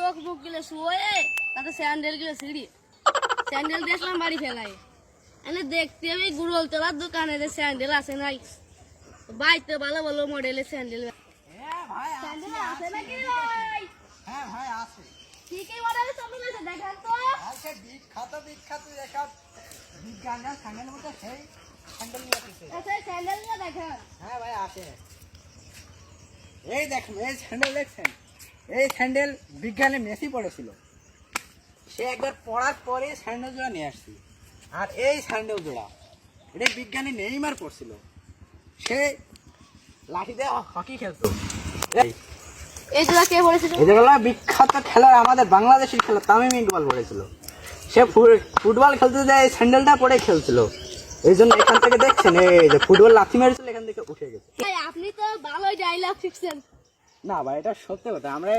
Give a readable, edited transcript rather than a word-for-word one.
চোখ মুখ গেলে শুয়ে তাতে স্যান্ডেল গেলে সিঁড়ি স্যান্ডেল দেখলাম বাড়ি ফেলাই এনে দেখতে আমি গুড়ল তোলার দোকানে যে স্যান্ডেল আছে নাই বাইতে ভালো ভালো মডেলের স্যান্ডেল স্যান্ডেল আছে নাকি ভাই? হ্যাঁ ভাই আছে। কি কি মডেলের স্যান্ডেল আছে দেখান তো। আজকে বিখ্যাত দেখা বিজ্ঞানের স্যান্ডেল মতো সেই স্যান্ডেল নিয়ে আসছে। আচ্ছা স্যান্ডেল নিয়ে দেখান। হ্যাঁ ভাই আছে। এই দেখুন এই স্যান্ডেল দেখছেন, এই স্যান্ডেল বিজ্ঞানে মেসি পড়েছিল, সে একবার পড়ার পরে স্যান্ডেল জোড়া নিয়ে আসছি। আর এই স্যান্ডেল জোড়া এটা বিজ্ঞানী নেইমার পড়ছিল, সে লাঠি দিয়ে হকি খেলতো। এই জোড়া কে পড়েছিল? এই যেগুলো বিখ্যাত খেলার আমাদের বাংলাদেশের খেলা তামিম ইকবাল পড়েছিল, সে ফুটবল খেলতে যায় এই স্যান্ডেলটা পরে খেলছিল, এই জন্য এখান থেকে দেখছেন এই যে ফুটবল লাথি মেরেছিল এখান থেকে উঠে গেছে। ভাই আপনি তো ভালোই ডায়লগ শিখছেন। না ভাই এটা সত্যি কথা, আমরা